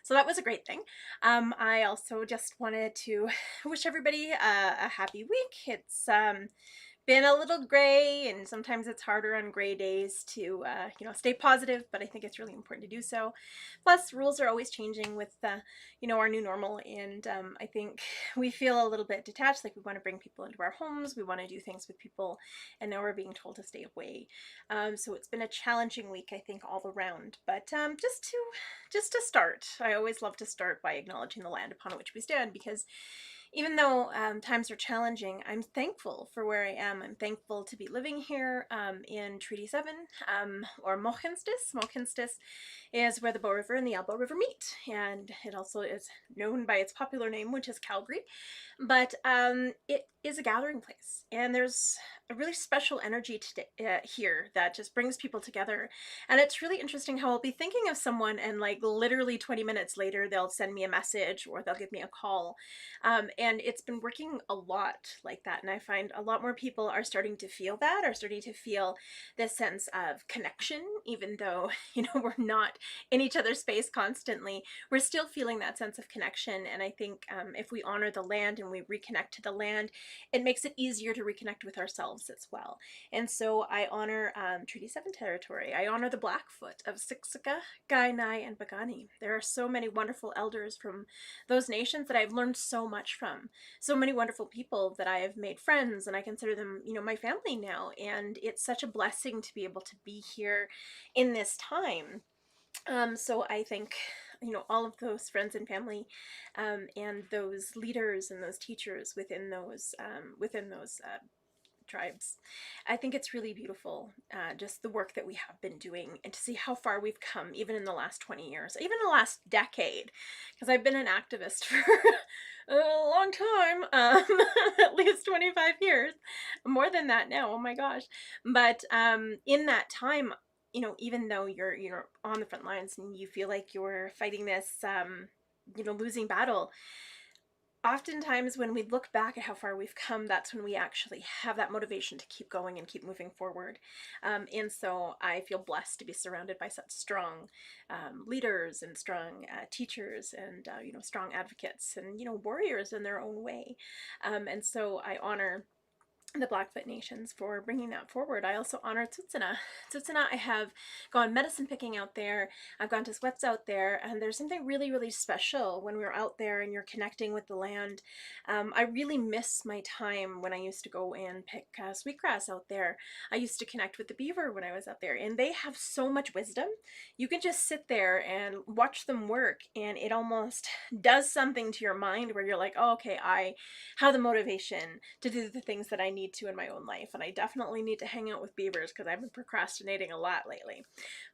So that was a great thing. I also just wanted to wish everybody a happy week. It's been a little gray, and sometimes it's harder on gray days to stay positive, but I think it's really important to do so. Plus, rules are always changing with our new normal, and I think we feel a little bit detached, like we want to bring people into our homes, we want to do things with people, and now we're being told to stay away. So it's been a challenging week, I think, all around. But just to start, I always love to start by acknowledging the land upon which we stand, because even though times are challenging, I'm thankful for where I am. I'm thankful to be living here in Treaty 7, or Mochenstis. Mochenstis is where the Bow River and the Elbow River meet, and it also is known by its popular name, which is Calgary. But it is a gathering place, and there's a really special energy today, here, that just brings people together. And it's really interesting how I'll be thinking of someone, and like literally 20 minutes later, they'll send me a message or they'll give me a call. And it's been working a lot like that. And I find a lot more people are starting to feel that, are starting to feel this sense of connection, even though, we're not in each other's space constantly. We're still feeling that sense of connection. And I think if we honor the land and we reconnect to the land, it makes it easier to reconnect with ourselves as well. And so I honor Treaty 7 territory. I honor the Blackfoot of Siksika, Kainai, and Pagani. There are so many wonderful elders from those nations that I've learned so much from. So many wonderful people that I have made friends, and I consider them, my family now. And it's such a blessing to be able to be here in this time. So I think, all of those friends and family, and those leaders and those teachers within those tribes. I think it's really beautiful, just the work that we have been doing, and to see how far we've come, even in the last 20 years, even the last decade, because I've been an activist for a long time, at least 25 years, more than that now, oh my gosh. But in that time, even though you're on the front lines and you feel like you're fighting this, losing battle, oftentimes when we look back at how far we've come, that's when we actually have that motivation to keep going and keep moving forward. And so I feel blessed to be surrounded by such strong leaders and strong teachers, and strong advocates, and warriors in their own way. And so I honor the Blackfoot Nations for bringing that forward. I also honor Tsuut'ina. Tsuut'ina, I have gone medicine picking out there. I've gone to sweats out there, and there's something really, really special when we're out there and you're connecting with the land. I really miss my time when I used to go and pick sweetgrass out there. I used to connect with the beaver when I was out there, and they have so much wisdom. You can just sit there and watch them work, and it almost does something to your mind where you're like, oh, okay, I have the motivation to do the things that I need to in my own life. And I definitely need to hang out with beavers because I've been procrastinating a lot lately.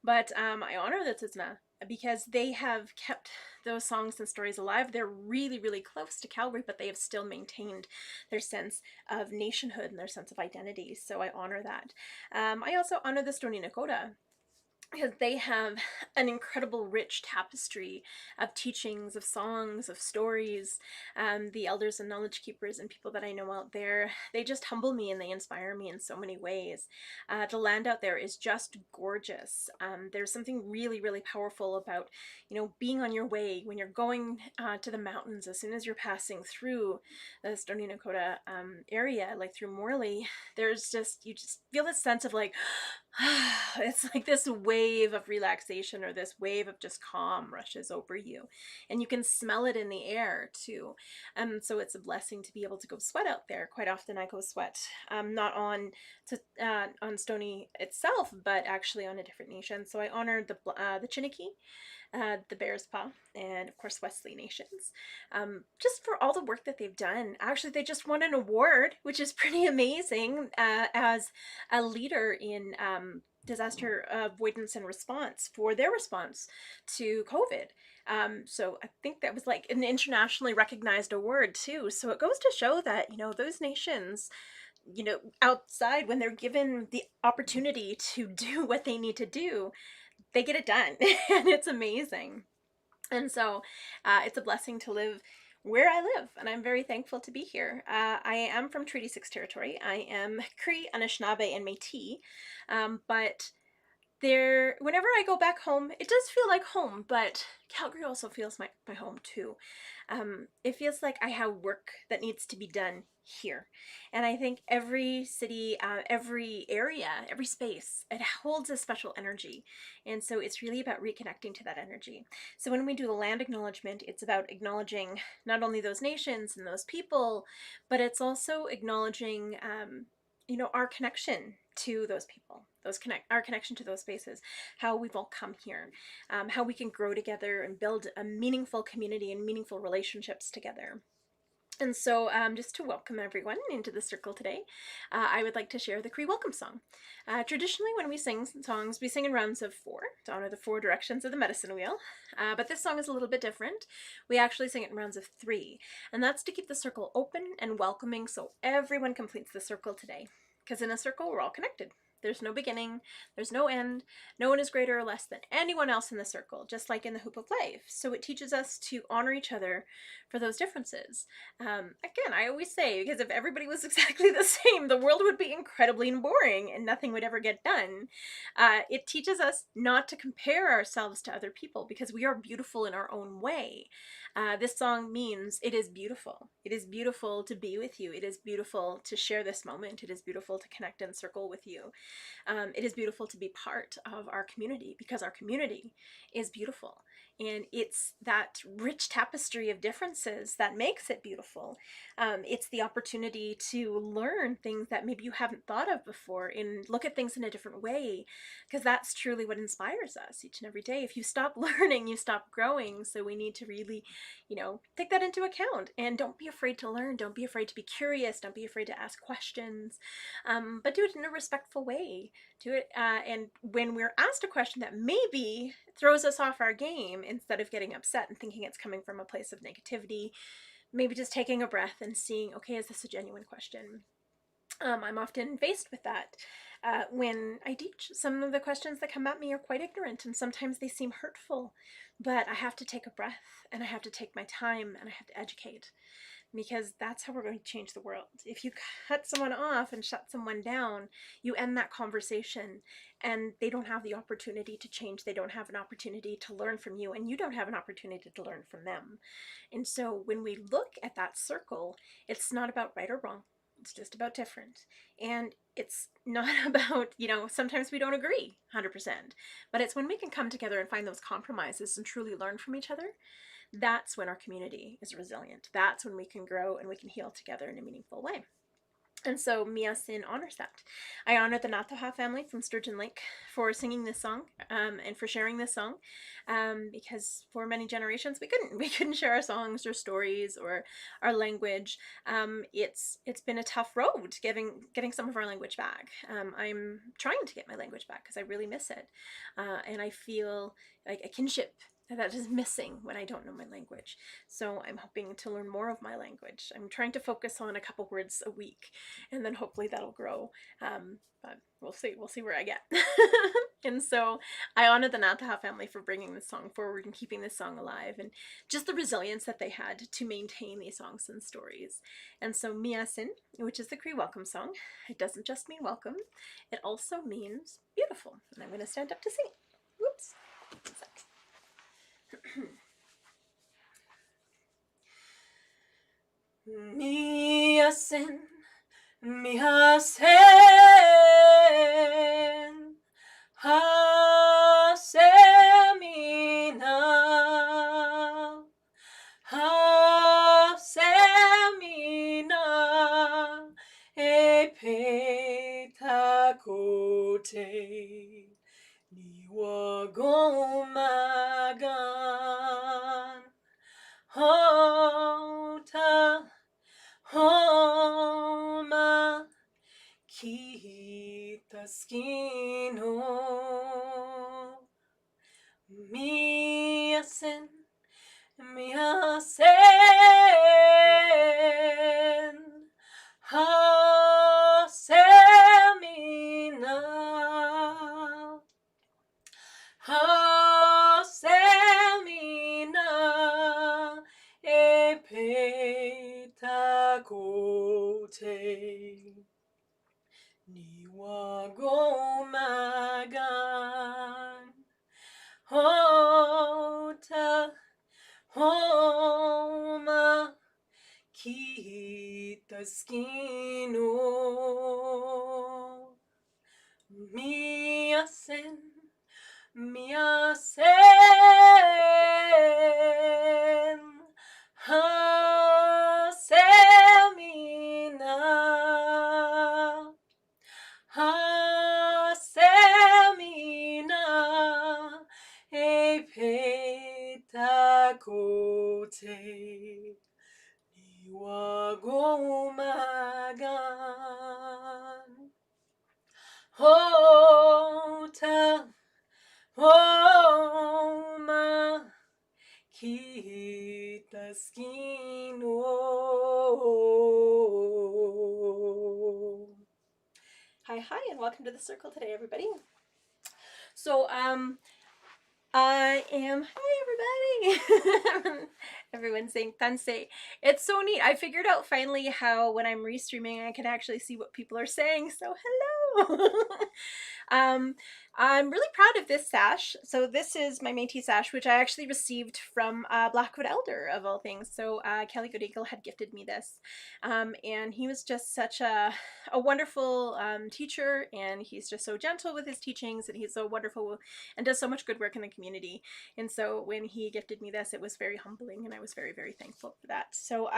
But I honor the Tsuut'ina because they have kept those songs and stories alive. They're really, really close to Calgary, but they have still maintained their sense of nationhood and their sense of identity. So I honor that. I also honor the Stoney Nakoda, because they have an incredible rich tapestry of teachings, of songs, of stories. The elders and knowledge keepers and people that I know out there, they just humble me and they inspire me in so many ways. The land out there is just gorgeous. There's something really, really powerful about, being on your way when you're going to the mountains. As soon as you're passing through the Stoney Nakoda area, like through Morley, you just feel this sense of like, it's like this wave of relaxation, or this wave of just calm rushes over you, and you can smell it in the air too. So it's a blessing to be able to go sweat out there. Quite often I go sweat, not on Stony itself, but actually on a different nation. So I honored the Chiniki, the Bearspaw, and of course Wesley Nations, just for all the work that they've done. Actually, they just won an award, which is pretty amazing, as a leader in disaster avoidance and response for their response to COVID. So I think that was like an internationally recognized award too. So it goes to show that, those nations, outside, when they're given the opportunity to do what they need to do, they get it done. And it's amazing. And so it's a blessing to live where I live, and I'm very thankful to be here. I am from Treaty 6 territory. I am Cree, Anishinaabe, and Métis, but whenever I go back home, it does feel like home, but Calgary also feels my home too. It feels like I have work that needs to be done here. And I think every city, every area, every space, it holds a special energy. And so it's really about reconnecting to that energy. So when we do the land acknowledgement, it's about acknowledging not only those nations and those people, but it's also acknowledging, our connection to those people, our connection to those spaces, how we've all come here, how we can grow together and build a meaningful community and meaningful relationships together. And so, just to welcome everyone into the circle today, I would like to share the Cree Welcome Song. Traditionally, when we sing songs, we sing in rounds of 4 to honor the 4 directions of the medicine wheel. But this song is a little bit different. We actually sing it in rounds of 3, and that's to keep the circle open and welcoming so everyone completes the circle today. Because in a circle, we're all connected. There's no beginning, there's no end. No one is greater or less than anyone else in the circle, just like in the Hoop of Life. So it teaches us to honor each other for those differences. Again, I always say, because if everybody was exactly the same, the world would be incredibly boring and nothing would ever get done. It teaches us not to compare ourselves to other people because we are beautiful in our own way. This song means it is beautiful. It is beautiful to be with you. It is beautiful to share this moment. It is beautiful to connect and circle with you. It is beautiful to be part of our community because our community is beautiful. And it's that rich tapestry of differences that makes it beautiful. It's the opportunity to learn things that maybe you haven't thought of before and look at things in a different way, because that's truly what inspires us each and every day. If you stop learning, you stop growing. So we need to really, take that into account, and don't be afraid to learn. Don't be afraid to be curious. Don't be afraid to ask questions, but do it in a respectful way. Do it, and when we're asked a question that maybe throws us off our game, instead of getting upset and thinking it's coming from a place of negativity, maybe just taking a breath and seeing, okay, is this a genuine question? I'm often faced with that when I teach. Some of the questions that come at me are quite ignorant and sometimes they seem hurtful, but I have to take a breath and I have to take my time and I have to educate, because that's how we're going to change the world. If you cut someone off and shut someone down, you end that conversation and they don't have the opportunity to change. They don't have an opportunity to learn from you, and you don't have an opportunity to learn from them. And so when we look at that circle, it's not about right or wrong. It's just about different. And it's not about, sometimes we don't agree 100%, but it's when we can come together and find those compromises and truly learn from each other. That's when our community is resilient. That's when we can grow and we can heal together in a meaningful way. And so Miyasin honors that. I honor the Nataha family from Sturgeon Lake for singing this song, and for sharing this song, because for many generations we couldn't share our songs or stories or our language. It's been a tough road getting some of our language back. I'm trying to get my language back because I really miss it, and I feel like a kinship that is missing when I don't know my language. So I'm hoping to learn more of my language. I'm trying to focus on a couple words a week, and then hopefully that'll grow. But we'll see where I get. And so I honor the Nataha family for bringing this song forward and keeping this song alive, and just the resilience that they had to maintain these songs and stories. And so Miyasin, which is the Cree welcome song, it doesn't just mean welcome, it also means beautiful. And I'm going to stand up to sing it. Whoops. One sec. Miyasin, Miyasin, Hasemina, Hasemina, Epetakote, Niwagomagan, Hota, Homa, Kitaskino, Miyasin, Miyasin, Hasemina, Hasemina, Epetakote, Niwagomagan. Homa kitaskino miasen miasen hasemina hasemina epetakote iwagomagan hota homa kitaskino. Hi, and welcome to the circle today, everybody. So, I am, hi everybody! Everyone's saying Tansei. It's so neat. I figured out finally how when I'm restreaming I can actually see what people are saying, so hello! I'm really proud of this sash. So this is my Métis sash, which I actually received from Blackwood Elder, of all things. So Kelly Good Eagle had gifted me this. And he was just such a wonderful teacher, and he's just so gentle with his teachings, and he's so wonderful and does so much good work in the community. And so when he gifted me this, it was very humbling, and I was very, very thankful for that. So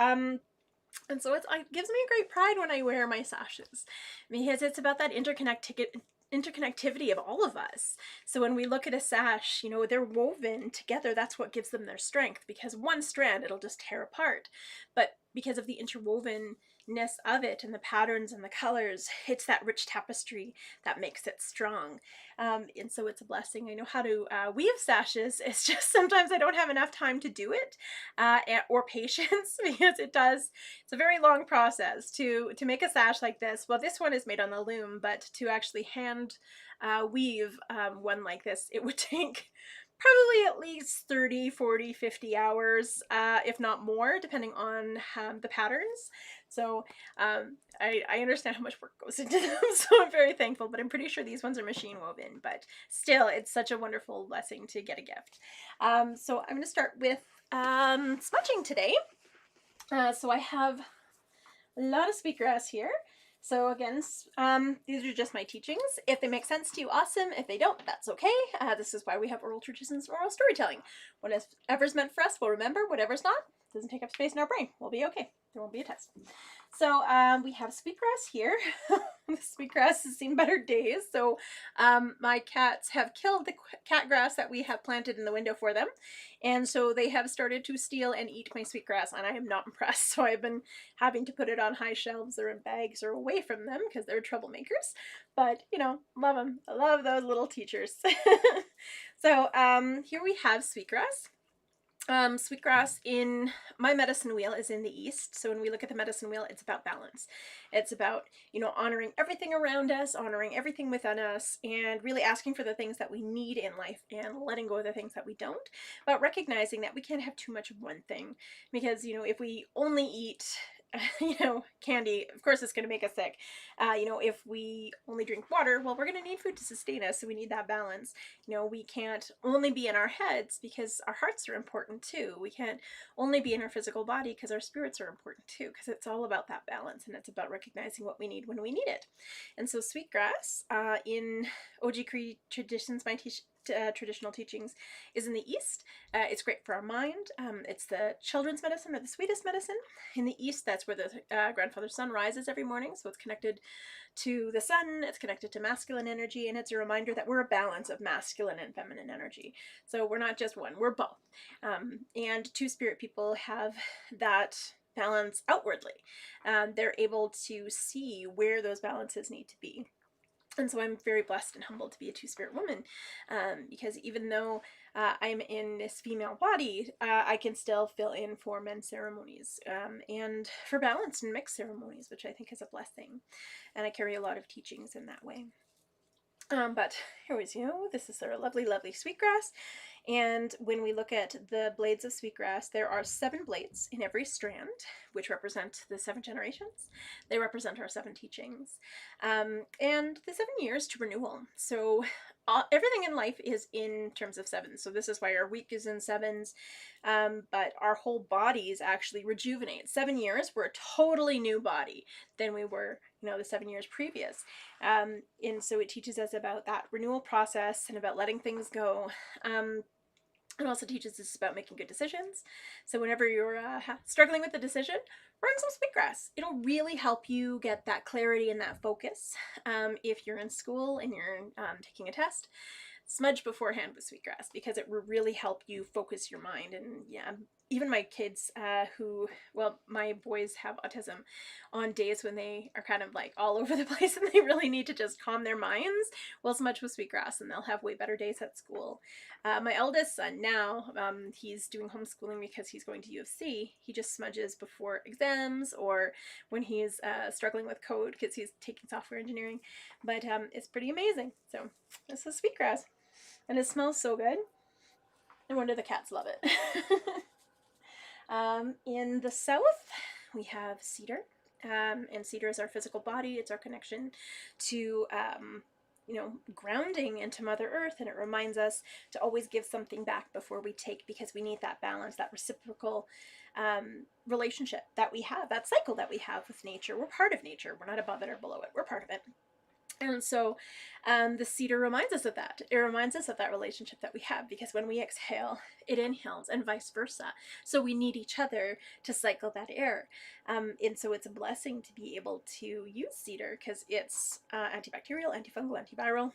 and so it gives me great pride when I wear my sashes, because it's about that interconnectivity of all of us. So when we look at a sash, you know, they're woven together. That's what gives them their strength, because one strand, it'll just tear apart. But because of the interwovenness of it and the patterns and the colors, it's that rich tapestry that makes it strong. And so it's a blessing. I know how to weave sashes. It's just sometimes I don't have enough time to do it or patience, because it's a very long process to make a sash like this. Well, this one is made on the loom, but to actually hand weave one like this, it would take probably at least 30, 40, 50 hours, if not more, depending on the patterns. So I understand how much work goes into them, so I'm very thankful, but I'm pretty sure these ones are machine woven, but still, it's such a wonderful blessing to get a gift. So I'm going to start with smudging today. So I have a lot of sweetgrass here. So again, these are just my teachings. If they make sense to you, awesome. If they don't, that's okay. This is why we have oral traditions and oral storytelling. Whatever's meant for us, we'll remember. Whatever's not, doesn't take up space in our brain. We'll be okay. There won't be a test. So we have sweetgrass here. The sweetgrass has seen better days. So my cats have killed the cat grass that we have planted in the window for them. And so they have started to steal and eat my sweetgrass, and I am not impressed. So I've been having to put it on high shelves or in bags or away from them, because they're troublemakers. But, you know, love them. I love those little teachers. So here we have sweetgrass. Sweetgrass in my medicine wheel is in the east. So when we look at the medicine wheel, it's about balance. It's about, you know, honoring everything around us, honoring everything within us, and really asking for the things that we need in life and letting go of the things that we don't. But recognizing that we can't have too much of one thing, because, you know, if we only eat you know, candy, of course it's going to make us sick. You know, if we only drink water, well, we're going to need food to sustain us, so we need that balance. You know, we can't only be in our heads, because our hearts are important too. We can't only be in our physical body, because our spirits are important too, because it's all about that balance, and it's about recognizing what we need when we need it. And so sweetgrass, in OG Cree traditions, my traditional teachings, is in the east. It's great for our mind. It's the children's medicine, or the sweetest medicine. In the east, that's where the grandfather sun rises every morning, so it's connected to the sun, it's connected to masculine energy, and it's a reminder that we're a balance of masculine and feminine energy. So we're not just one, we're both. And two-spirit people have that balance outwardly. They're able to see where those balances need to be. And so I'm very blessed and humbled to be a two-spirit woman, because even though I'm in this female body, I can still fill in for men's ceremonies, and for balanced and mixed ceremonies, which I think is a blessing. And I carry a lot of teachings in that way. But here we go. This is our lovely, lovely sweetgrass. And when we look at the blades of sweetgrass, there are 7 blades in every strand, which represent the 7 generations. They represent our 7 teachings. And the 7 years to renewal. So everything in life is in terms of sevens. So this is why our week is in sevens. But our whole bodies actually rejuvenate. 7 years, we're a totally new body than we were, the 7 years previous. And so it teaches us about that renewal process and about letting things go. It also teaches us about making good decisions. So whenever you're struggling with a decision, run some sweetgrass. It'll really help you get that clarity and that focus. If you're in school and you're taking a test, smudge beforehand with sweetgrass, because it will really help you focus your mind. And yeah, even my kids my boys have autism. On days when they are kind of like all over the place and they really need to just calm their minds, we'll smudge with sweetgrass and they'll have way better days at school. My eldest son now, he's doing homeschooling because he's going to U of C. He just smudges before exams or when he's struggling with code because he's taking software engineering. But it's pretty amazing. So this is sweetgrass. And it smells so good. No wonder the cats love it. In the south, we have cedar. And cedar is our physical body. It's our connection to, grounding into Mother Earth. And it reminds us to always give something back before we take, because we need that balance, that reciprocal relationship that we have, that cycle that we have with nature. We're part of nature. We're not above it or below it. We're part of it. And so the cedar reminds us of that. It reminds us of that relationship that we have, because when we exhale, it inhales and vice versa. So we need each other to cycle that air. And so it's a blessing to be able to use cedar because it's antibacterial, antifungal, antiviral.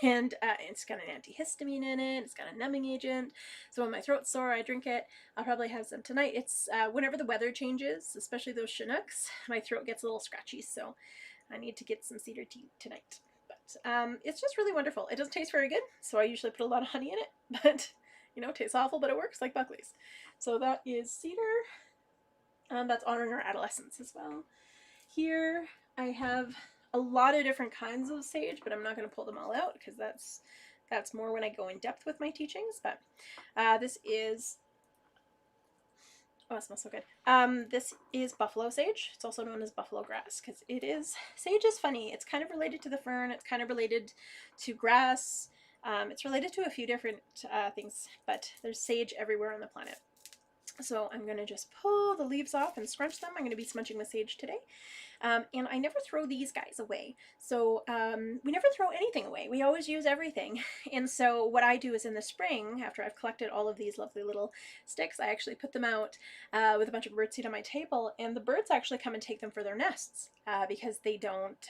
And it's got an antihistamine in it. It's got a numbing agent. So when my throat's sore, I drink it. I'll probably have some tonight. It's whenever the weather changes, especially those Chinooks, my throat gets a little scratchy. So I need to get some cedar tea tonight. But it's just really wonderful. It doesn't taste very good, so I usually put a lot of honey in it. But, it tastes awful, but it works like Buckley's. So that is cedar. That's honoring our adolescence as well. Here I have a lot of different kinds of sage, but I'm not going to pull them all out because that's more when I go in depth with my teachings. But this is... Oh, it smells so good. This is buffalo sage. It's also known as buffalo grass because sage is funny. It's kind of related to the fern. It's kind of related to grass. It's related to a few different things, but there's sage everywhere on the planet. So I'm going to just pull the leaves off and scrunch them. I'm going to be smudging with sage today. And I never throw these guys away. So we never throw anything away. We always use everything. And so what I do is in the spring, after I've collected all of these lovely little sticks, I actually put them out with a bunch of birdseed on my table, and the birds actually come and take them for their nests because they don't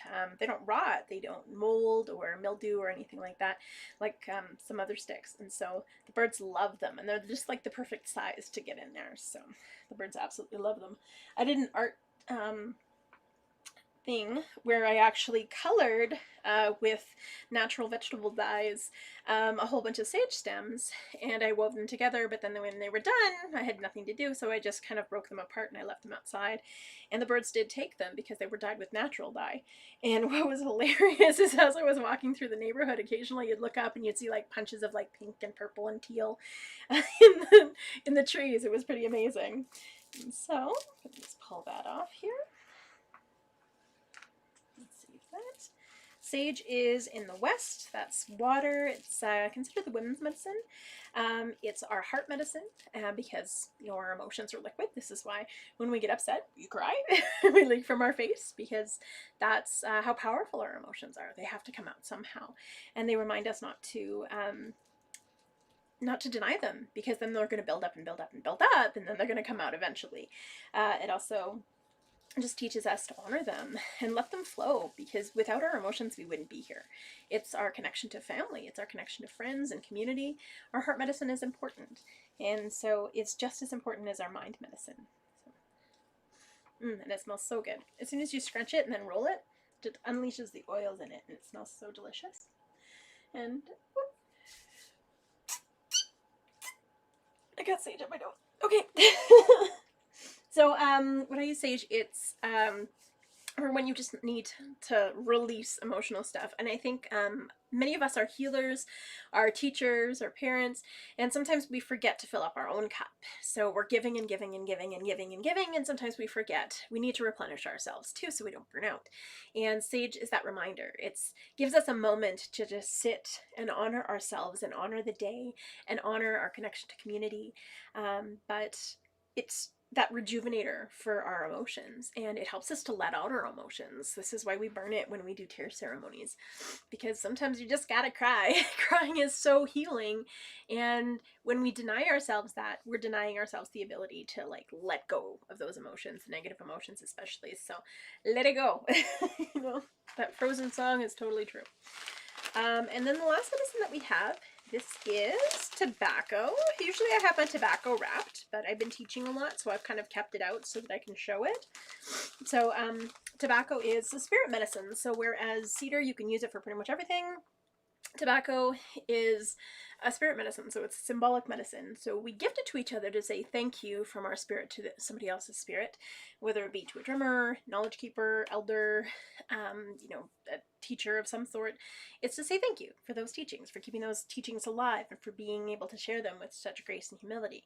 rot, they don't mold or mildew or anything like that, like some other sticks. And so the birds love them, and they're just like the perfect size to get in there. So the birds absolutely love them. I did an art thing where I actually colored with natural vegetable dyes a whole bunch of sage stems, and I wove them together, but then when they were done I had nothing to do, so I just kind of broke them apart and I left them outside, and the birds did take them because they were dyed with natural dye. And what was hilarious is as I was walking through the neighborhood, occasionally you'd look up and you'd see like punches of like pink and purple and teal in the trees. It was pretty amazing. And so let me just pull that off here. Sage is in the west. That's water. It's considered the women's medicine. It's our heart medicine because our emotions are liquid. This is why when we get upset, we cry. We leak from our face because that's how powerful our emotions are. They have to come out somehow, and they remind us not to deny them, because then they're going to build up and build up and build up, and then they're going to come out eventually. It also just teaches us to honor them and let them flow, because without our emotions we wouldn't be here. It's our connection to family, it's our connection to friends and community. Our heart medicine is important, and so it's just as important as our mind medicine. And it smells so good. As soon as you scrunch it and then roll it, it unleashes the oils in it, and it smells so delicious. And I got sage up my nose. Okay. So when I use sage, it's or when you just need to release emotional stuff. And I think many of us are healers, are teachers, are parents, and sometimes we forget to fill up our own cup. So we're giving and giving and giving and giving and giving, and sometimes we forget we need to replenish ourselves too, so we don't burn out. And Sage is that reminder. It gives us a moment to just sit and honor ourselves and honor the day and honor our connection to community. But it's that rejuvenator for our emotions, and it helps us to let out our emotions. This is why we burn it when we do tear ceremonies, because sometimes you just gotta cry. Crying is so healing, and when we deny ourselves that, we're denying ourselves the ability to like let go of those emotions, negative emotions especially. So let it go. You know, that Frozen song is totally true. And then the last medicine that we have, this is tobacco. Usually I have my tobacco wrapped, but I've been teaching a lot, so I've kind of kept it out so that I can show it. So tobacco is a spirit medicine. So whereas cedar, you can use it for pretty much everything, tobacco is a spirit medicine, so it's symbolic medicine. So we gift it to each other to say thank you from our spirit to somebody else's spirit, whether it be to a drummer, knowledge keeper, elder, you know, a teacher of some sort. It's to say thank you for those teachings, for keeping those teachings alive, and for being able to share them with such grace and humility.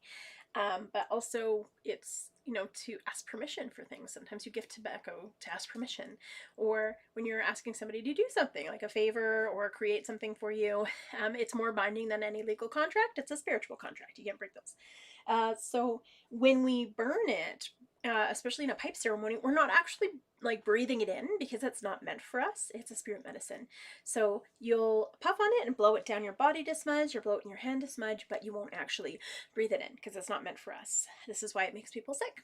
But also it's, you know, to ask permission for things. Sometimes you gift tobacco to ask permission, or when you're asking somebody to do something like a favor or create something for you, it's more binding than any legal contract. It's a spiritual contract. You can't break those. So when we burn it, especially in a pipe ceremony, we're not actually like breathing it in, because that's not meant for us. It's a spirit medicine. So you'll puff on it and blow it down your body to smudge, or blow it in your hand to smudge, but you won't actually breathe it in because it's not meant for us. This is why it makes people sick.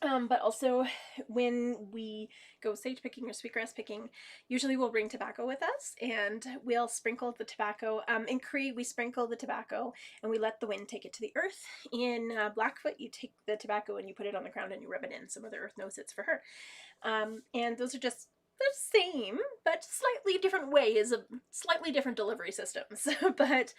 But also when we go sage picking or sweetgrass picking, usually we'll bring tobacco with us, and we'll sprinkle the tobacco. In Cree, we sprinkle the tobacco and we let the wind take it to the earth. In Blackfoot, you take the tobacco and you put it on the ground and you rub it in so Mother Earth knows it's for her. And those are just the same, but slightly different ways of slightly different delivery systems. But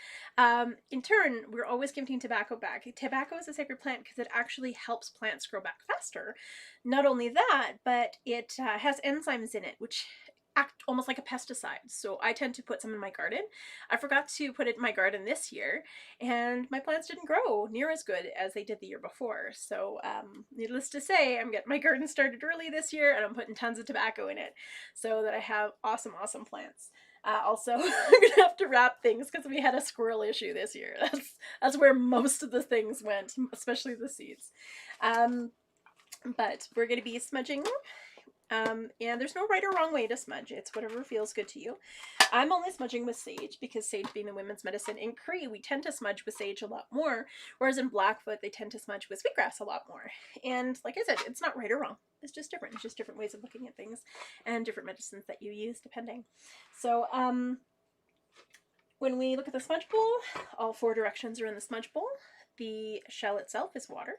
in turn, we're always giving tobacco back. Tobacco is a sacred plant because it actually helps plants grow back faster. Not only that, but it has enzymes in it, which act almost like a pesticide. So I tend to put some in my garden. I forgot to put it in my garden this year, and my plants didn't grow near as good as they did the year before. So needless to say, I'm getting my garden started early this year, and I'm putting tons of tobacco in it so that I have awesome, awesome plants. Also, I'm gonna have to wrap things because we had a squirrel issue this year. That's where most of the things went, especially the seeds. But we're gonna be smudging. And there's no right or wrong way to smudge. It's whatever feels good to you. I'm only smudging with sage because sage being the women's medicine. In Cree, we tend to smudge with sage a lot more, whereas in Blackfoot, they tend to smudge with sweetgrass a lot more. And like I said, it's not right or wrong. It's just different. It's just different ways of looking at things and different medicines that you use depending. So when we look at the smudge bowl, all 4 directions are in the smudge bowl. The shell itself is water.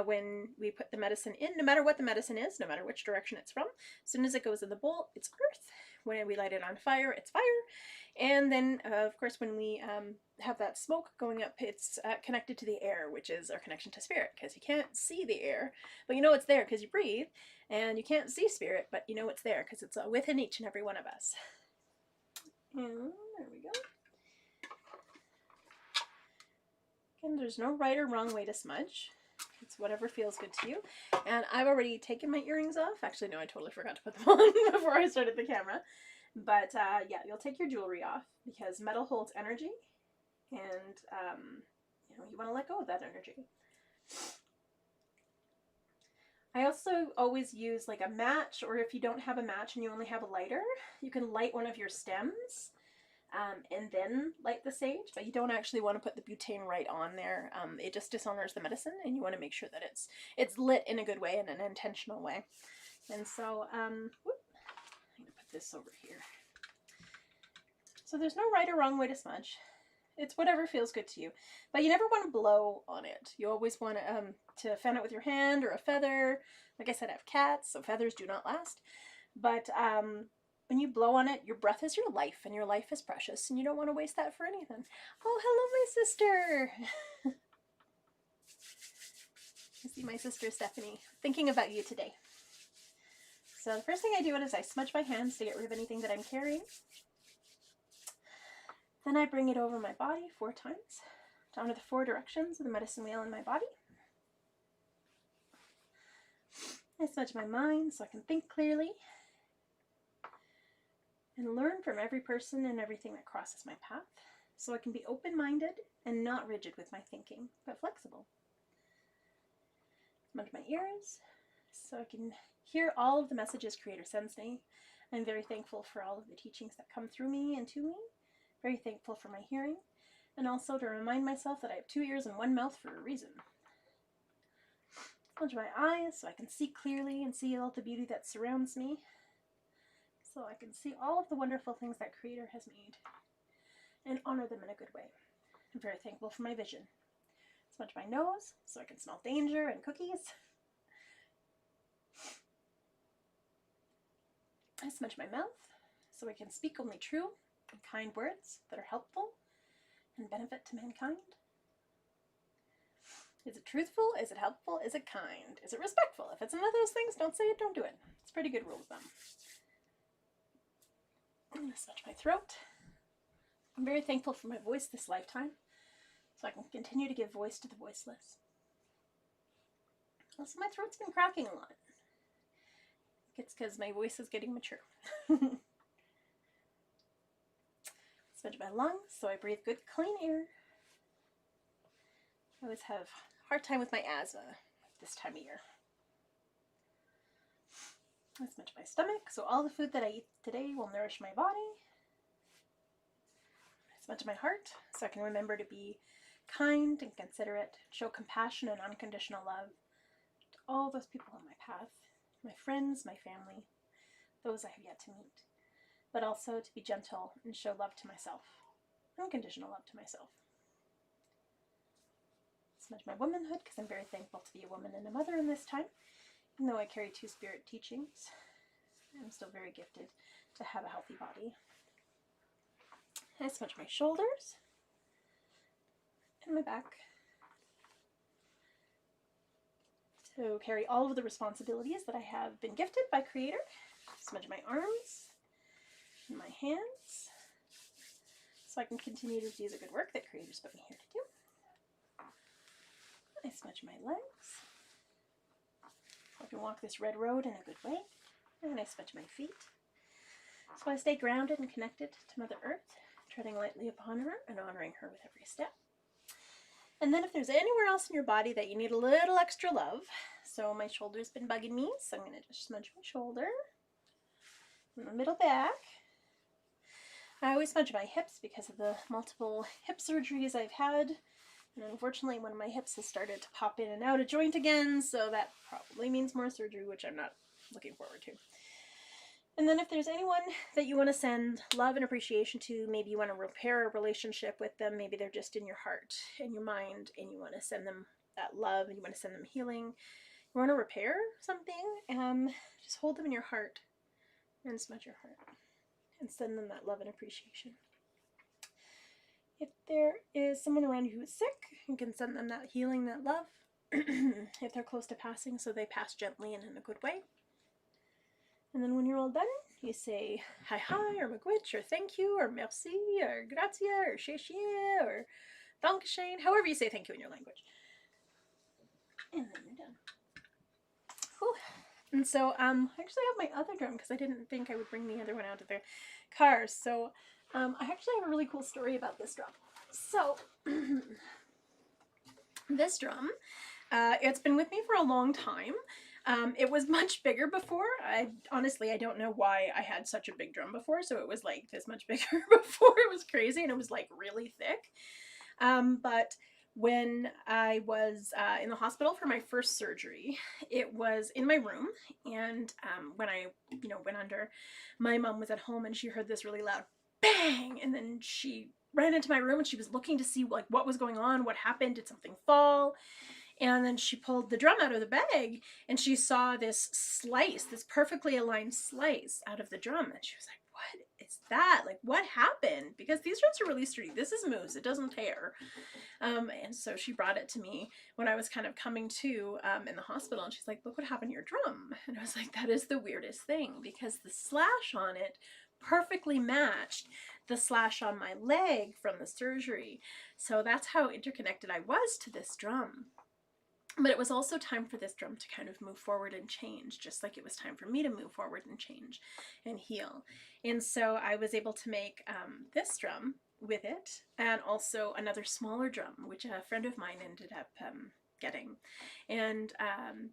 When we put the medicine in, no matter what the medicine is, no matter which direction it's from, as soon as it goes in the bowl, it's earth. When we light it on fire, it's fire. And then, of course, when we have that smoke going up, it's connected to the air, which is our connection to spirit, because you can't see the air, but you know it's there because you breathe, and you can't see spirit, but you know it's there because it's within each and every one of us. And there we go. And there's no right or wrong way to smudge. It's whatever feels good to you. And I've already taken my earrings off. Actually, no, I totally forgot to put them on before I started the camera. But yeah, you'll take your jewelry off because metal holds energy, and you know, you want to let go of that energy. I also always use like a match, or if you don't have a match and you only have a lighter, you can light one of your stems. And then light the sage, but you don't actually want to put the butane right on there. It just dishonors the medicine, and you want to make sure that it's lit in a good way and an intentional way. And so, I'm gonna put this over here. So there's no right or wrong way to smudge. It's whatever feels good to you, but you never want to blow on it. You always want to fan it with your hand or a feather. Like I said, I have cats, so feathers do not last. But when you blow on it, your breath is your life, and your life is precious, and you don't want to waste that for anything. Oh, hello, my sister. I see my sister Stephanie thinking about you today. So the first thing I do is I smudge my hands to get rid of anything that I'm carrying. Then I bring it over my body 4 times, down to the 4 directions of the medicine wheel in my body. I smudge my mind so I can think clearly and learn from every person and everything that crosses my path, so I can be open-minded and not rigid with my thinking, but flexible. Smudge my ears so I can hear all of the messages Creator sends me. I'm very thankful for all of the teachings that come through me and to me. Very thankful for my hearing, and also to remind myself that I have 2 ears and 1 mouth for a reason. Smudge my eyes so I can see clearly and see all the beauty that surrounds me, so I can see all of the wonderful things that Creator has made and honor them in a good way. I'm very thankful for my vision. Smudge my nose so I can smell danger and cookies. I smudge my mouth so I can speak only true and kind words that are helpful and benefit to mankind. Is it truthful? Is it helpful? Is it kind? Is it respectful? If it's none of those things, don't say it, don't do it. It's a pretty good rule of thumb. I'm going to smudge my throat. I'm very thankful for my voice this lifetime, so I can continue to give voice to the voiceless. Also, my throat's been cracking a lot. It's because my voice is getting mature. Smudge my lungs so I breathe good, clean air. I always have a hard time with my asthma this time of year. I smudge my stomach so all the food that I eat today will nourish my body. I smudge my heart so I can remember to be kind and considerate, show compassion and unconditional love to all those people on my path, my friends, my family, those I have yet to meet, but also to be gentle and show love to myself, unconditional love to myself. Smudge my womanhood because I'm very thankful to be a woman and a mother in this time. Even though I carry 2 spirit teachings, I'm still very gifted to have a healthy body. I smudge my shoulders and my back to carry all of the responsibilities that I have been gifted by Creator. Smudge my arms and my hands so I can continue to do the good work that Creator's put me here to do. I smudge my legs so I can walk this red road in a good way. And I smudge my feet so I stay grounded and connected to Mother Earth, treading lightly upon her and honoring her with every step. And then if there's anywhere else in your body that you need a little extra love, so my shoulder's been bugging me, so I'm going to just smudge my shoulder and the middle back. I always smudge my hips because of the multiple hip surgeries I've had. And unfortunately, one of my hips has started to pop in and out of joint again, so that probably means more surgery, which I'm not looking forward to. And then if there's anyone that you want to send love and appreciation to, maybe you want to repair a relationship with them, maybe they're just in your heart and your mind, and you want to send them that love, and you want to send them healing, you want to repair something, just hold them in your heart and smudge your heart and send them that love and appreciation. If there is someone around you who is sick, you can send them that healing, that love. If they're close to passing, so they pass gently and in a good way. And then when you're all done, you say hi hi, or miigwech, or thank you, or merci, or grazie, or sheshe, or dankeschön, however you say thank you in your language. And then you're done. Whew. And so I actually have my other drum because I didn't think I would bring the other one out of the car. So I actually have a really cool story about this drum. So this drum, it's been with me for a long time. It was much bigger before. Honestly, I don't know why I had such a big drum before. So it was like this much bigger before. It was crazy, and it was like really thick. But when I was in the hospital for my first surgery, it was in my room, and when I, went under, my mom was at home, and she heard this really loud bang, and then she ran into my room, and she was looking to see like what was going on, what happened, did something fall? And then she pulled the drum out of the bag, and she saw this slice, this perfectly aligned slice out of the drum, and she was like, what is it's that, like, what happened? Because these drums are really sturdy. This is mousse, it doesn't tear. And so she brought it to me when I was kind of coming to in the hospital, and she's like, look what happened to your drum. And I was like, that is the weirdest thing, because the slash on it perfectly matched the slash on my leg from the surgery. So that's how interconnected I was to this drum. But it was also time for this drum to kind of move forward and change, just like it was time for me to move forward and change and heal. And so I was able to make this drum with it, and also another smaller drum, which a friend of mine ended up getting. And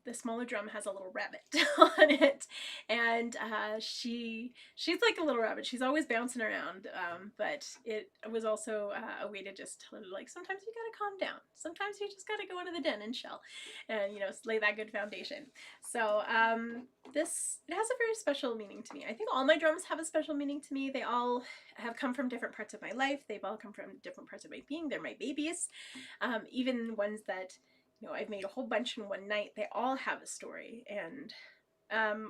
the smaller drum has a little rabbit on it, and she's like a little rabbit. She's always bouncing around, but it was also a way to just tell her, like, sometimes you gotta calm down. Sometimes you just gotta go into the den and chill, and lay that good foundation. So this, it has a very special meaning to me. I think all my drums have a special meaning to me. They all have come from different parts of my life. They've all come from different parts of my being. They're my babies. Even ones that I've made a whole bunch in one night, they all have a story. And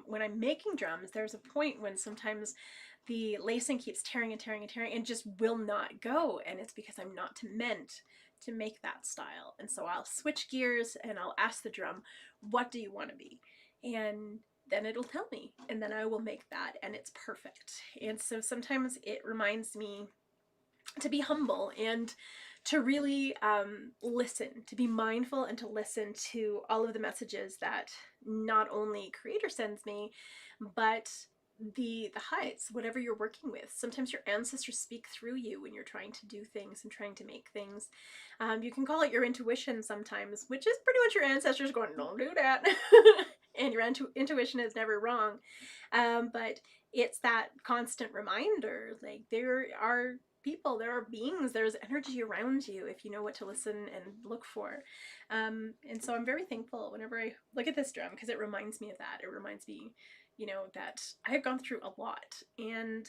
when I'm making drums, there's a point when sometimes the lacing keeps tearing and tearing and tearing and just will not go, and it's because I'm not meant to make that style. And so I'll switch gears and I'll ask the drum, what do you want to be? And then it'll tell me, and then I will make that, and it's perfect. And so sometimes it reminds me to be humble and to really listen, to be mindful, and to listen to all of the messages that not only Creator sends me, but the heights, whatever you're working with. Sometimes your ancestors speak through you when you're trying to do things and trying to make things. You can call it your intuition sometimes, which is pretty much your ancestors going, don't do that. And your intuition is never wrong. But it's that constant reminder, like, there are people, there are beings, there's energy around you if you know what to listen and look for. And so I'm very thankful whenever I look at this drum, because it reminds me of that. It reminds me, that I have gone through a lot, and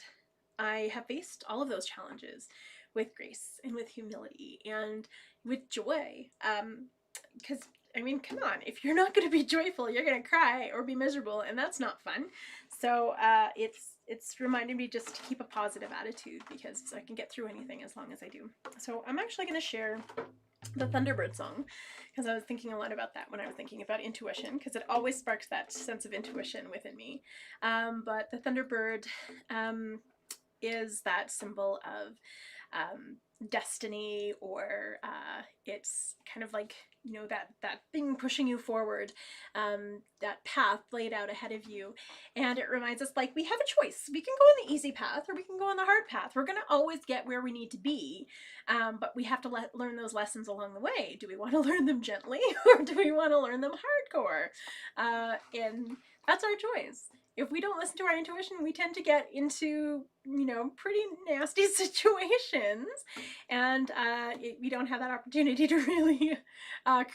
I have faced all of those challenges with grace and with humility and with joy. Because I mean, come on, if you're not going to be joyful, you're going to cry or be miserable, and that's not fun. So it's reminded me just to keep a positive attitude, because I can get through anything as long as I do. So I'm actually going to share the Thunderbird song, because I was thinking a lot about that when I was thinking about intuition, because it always sparks that sense of intuition within me. But the Thunderbird is that symbol of destiny, or it's kind of like, that thing pushing you forward, that path laid out ahead of you. And it reminds us, like, we have a choice. We can go on the easy path, or we can go on the hard path. We're going to always get where we need to be, but we have to learn those lessons along the way. Do we want to learn them gently, or do we want to learn them hardcore? And that's our choice. If we don't listen to our intuition, we tend to get into, pretty nasty situations, and we don't have that opportunity to really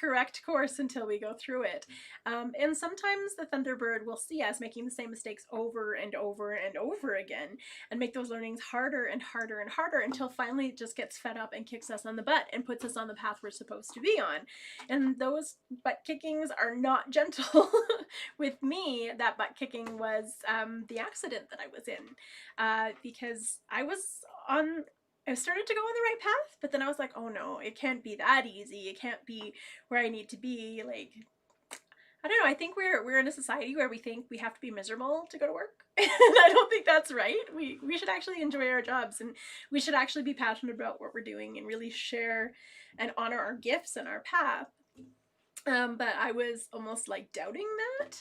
correct course until we go through it. And sometimes the Thunderbird will see us making the same mistakes over and over and over again, and make those learnings harder and harder and harder, until finally it just gets fed up and kicks us on the butt and puts us on the path we're supposed to be on. And those butt kickings are not gentle. With me, that butt kicking was the accident that I was in, because I started to go on the right path, but then I was like, oh no, it can't be that easy. It can't be where I need to be. Like, I don't know. I think we're in a society where we think we have to be miserable to go to work. And I don't think that's right. We should actually enjoy our jobs, and we should actually be passionate about what we're doing, and really share and honor our gifts and our path. But I was almost like doubting that,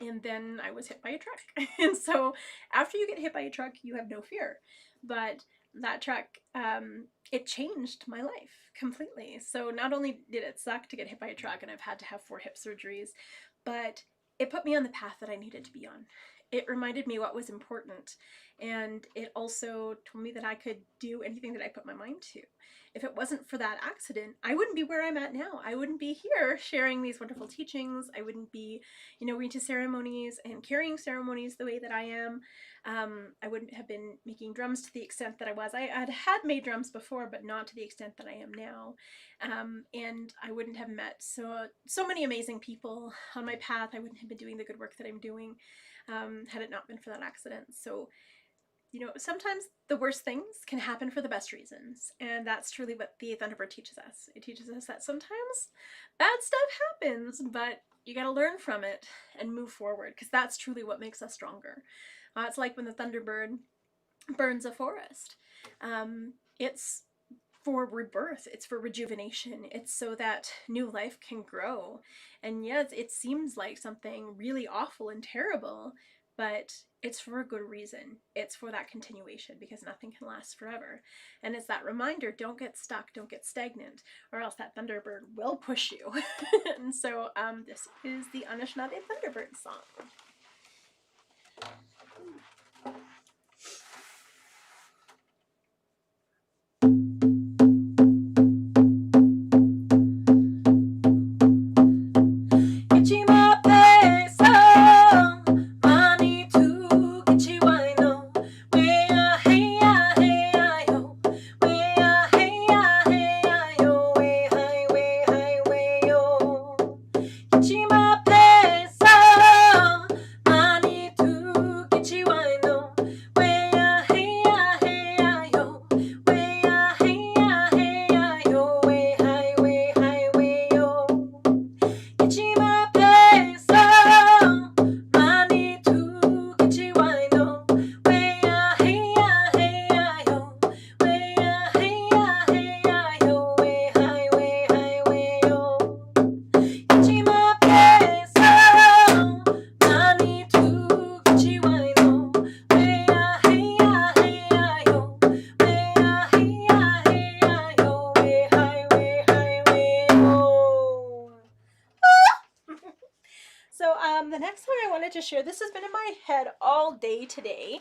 and then I was hit by a truck. And so after you get hit by a truck, you have no fear. But that truck, it changed my life completely. So not only did it suck to get hit by a truck, and I've had to have 4 hip surgeries, but it put me on the path that I needed to be on. It reminded me what was important, and it also told me that I could do anything that I put my mind to. If it wasn't for that accident, I wouldn't be where I'm at now. I wouldn't be here sharing these wonderful teachings. I wouldn't be, going to ceremonies and carrying ceremonies the way that I am. I wouldn't have been making drums to the extent that I was. I had made drums before, but not to the extent that I am now. And I wouldn't have met so many amazing people on my path. I wouldn't have been doing the good work that I'm doing, had it not been for that accident. So sometimes the worst things can happen for the best reasons. And that's truly what the Thunderbird teaches us. It teaches us that sometimes bad stuff happens, but you got to learn from it and move forward, because that's truly what makes us stronger. It's like when the Thunderbird burns a forest. It's for rebirth, it's for rejuvenation, it's so that new life can grow. And yes, it seems like something really awful and terrible, but it's for a good reason. It's for that continuation, because nothing can last forever. And it's that reminder, don't get stuck, don't get stagnant, or else that Thunderbird will push you. And so this is the Anishinaabe Thunderbird song. So the next song I wanted to share, this has been in my head all day today,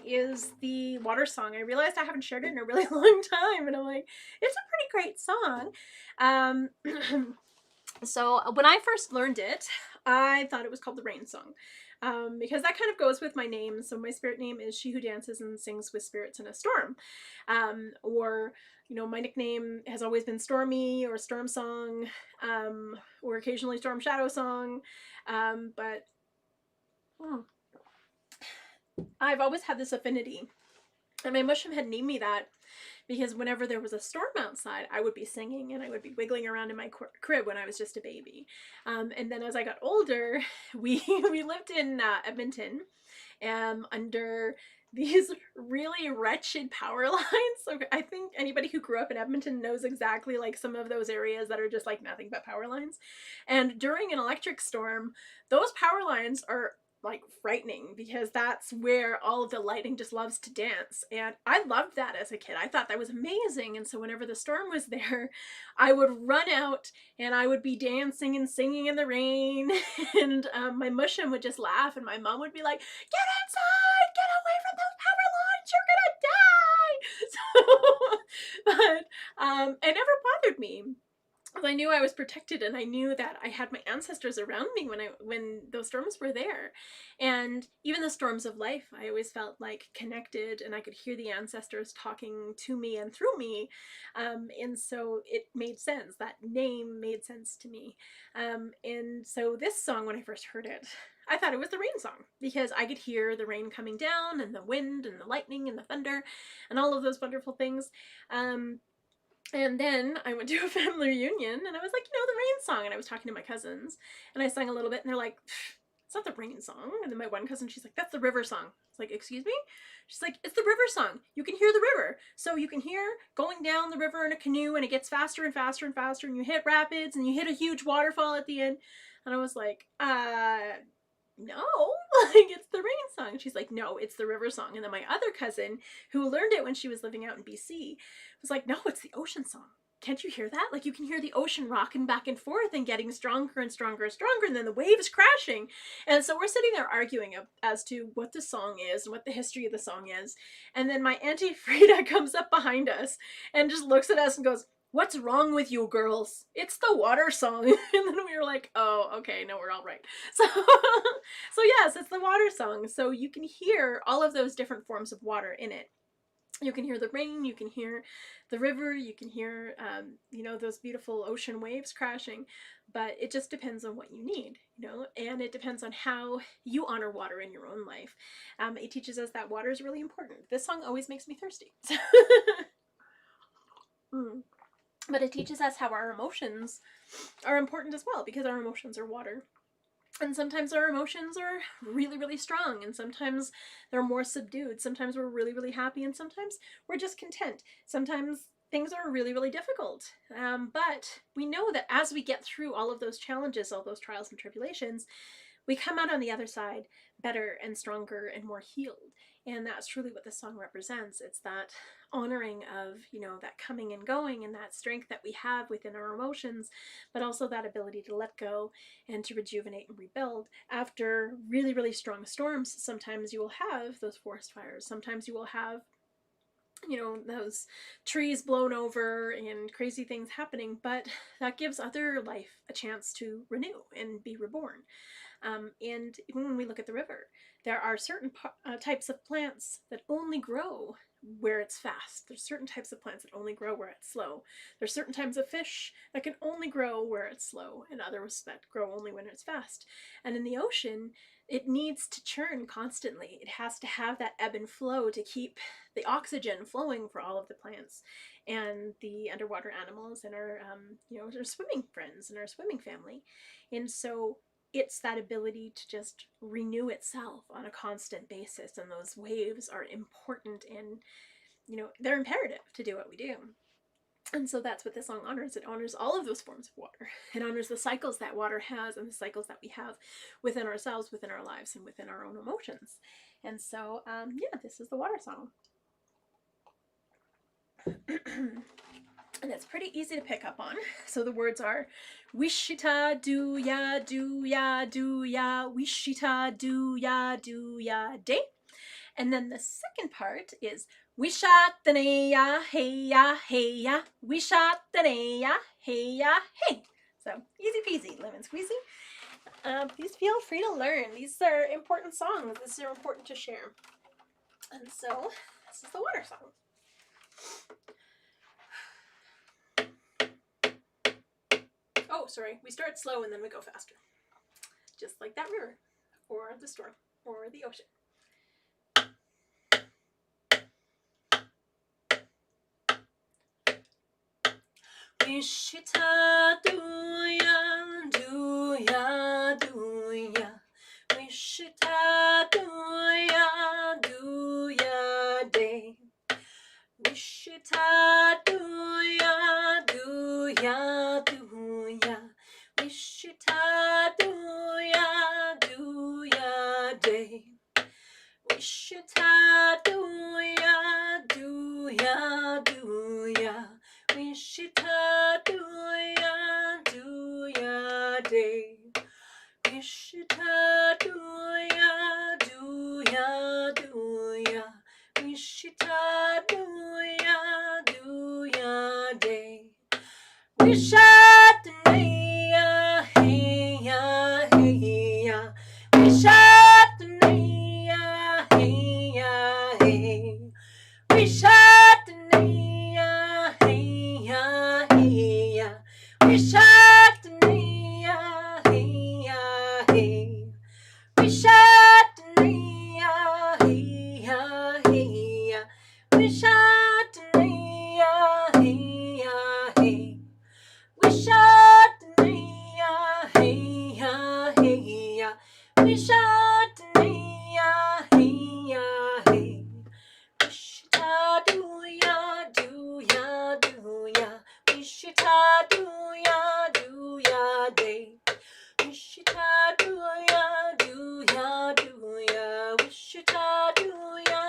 is the Water Song. I realized I haven't shared it in a really long time, and I'm like, it's a pretty great song. So when I first learned it, I thought it was called the Rain Song. Because that kind of goes with my name. So my spirit name is She Who Dances and Sings with Spirits in a Storm. Or my nickname has always been Stormy or Storm Song, or occasionally Storm Shadow Song. But I've always had this affinity. And my mushroom had named me that because whenever there was a storm outside, I would be singing and I would be wiggling around in my crib when I was just a baby. And then as I got older, we lived in Edmonton, under these really wretched power lines. So I think anybody who grew up in Edmonton knows exactly like some of those areas that are just like nothing but power lines. And during an electric storm, those power lines are like frightening, because that's where all of the lighting just loves to dance. And I loved that as a kid. I thought that was amazing. And so whenever the storm was there, I would run out and I would be dancing and singing in the rain. And my mushroom would just laugh, and my mom would be like, get inside, get away from those power lines, you're gonna die. So but it never bothered me. I knew I was protected, and I knew that I had my ancestors around me when those storms were there. And even the storms of life, I always felt like connected, and I could hear the ancestors talking to me and through me. And so it made sense. That name made sense to me. And so this song, when I first heard it, I thought it was the rain song, because I could hear the rain coming down and the wind and the lightning and the thunder and all of those wonderful things. And then I went to a family reunion, and I was like, the rain song. And I was talking to my cousins, and I sang a little bit, and they're like, it's not the rain song. And then my one cousin, she's like, that's the river song. It's like, excuse me? She's like, it's the river song. You can hear the river. So you can hear going down the river in a canoe, and it gets faster and faster and faster, and you hit rapids, and you hit a huge waterfall at the end. And I was like, no, like it's the rain song. She's like, no, it's the river song. And then my other cousin, who learned it when she was living out in BC, was like, no, it's the ocean song. Can't you hear that? Like, you can hear the ocean rocking back and forth and getting stronger and stronger and stronger, and then the waves crashing. And so we're sitting there arguing as to what the song is and what the history of the song is. And then my Auntie Frida comes up behind us and just looks at us and goes, what's wrong with you girls? It's the water song. And then we were like, oh, okay, no, we're all right. So, so yes, it's the water song. So you can hear all of those different forms of water in it. You can hear the rain, you can hear the river, you can hear, those beautiful ocean waves crashing, but it just depends on what you need, and it depends on how you honor water in your own life. It teaches us that water is really important. This song always makes me thirsty. Mm. But it teaches us how our emotions are important as well, because our emotions are water. And sometimes our emotions are really, really strong, and sometimes they're more subdued. Sometimes we're really, really happy, and sometimes we're just content. Sometimes things are really, really difficult. But we know that as we get through all of those challenges, all those trials and tribulations, we come out on the other side better and stronger and more healed. And that's truly what this song represents. It's that honoring of, that coming and going, and that strength that we have within our emotions, but also that ability to let go and to rejuvenate and rebuild after really, really strong storms. Sometimes you will have those forest fires. Sometimes you will have those trees blown over and crazy things happening, but that gives other life a chance to renew and be reborn. And even when we look at the river, there are certain types of plants that only grow where it's fast. There's certain types of plants that only grow where it's slow. There's certain types of fish that can only grow where it's slow, and others that grow only when it's fast. And in the ocean, it needs to churn constantly. It has to have that ebb and flow to keep the oxygen flowing for all of the plants and the underwater animals and our, our swimming friends and our swimming family. And so it's that ability to just renew itself on a constant basis, and those waves are important, and they're imperative to do what we do. And so that's what this song honors. It honors all of those forms of water. It honors the cycles that water has and the cycles that we have within ourselves, within our lives, and within our own emotions. And so this is the water song. And it's pretty easy to pick up on. So the words are wishita do ya do ya do ya, wishita do ya day. And then the second part is wishatania hey ya, wishatania hey ya, hey. So easy peasy, lemon squeezy. Please feel free to learn. These are important songs. This is important to share. And so this is the water song. Oh, sorry. We start slow and then we go faster. Just like that river, or the storm, or the ocean. Wishita do ya do ya do ya, wishita do ya do ya day, wishita do ya do ya do ya, wishita do ya do ya day, wishita do ya do ya do ya, wishita do ya do ya day, wishita do ya do ya do ya, wishita do ya do ya day, wishatania hey ya hey ya, wishatania hey ya hey, wishatania hey ya hey ya, wishatania hey ya hey, wishatania hey ya hey ya, wishatania hey ya hey, wishatania hey ya hey ya, wishatania hey ya hey, wishita do ya do ya do ya, wishita do ya day, wishita do ya do ya do ya, wishita do ya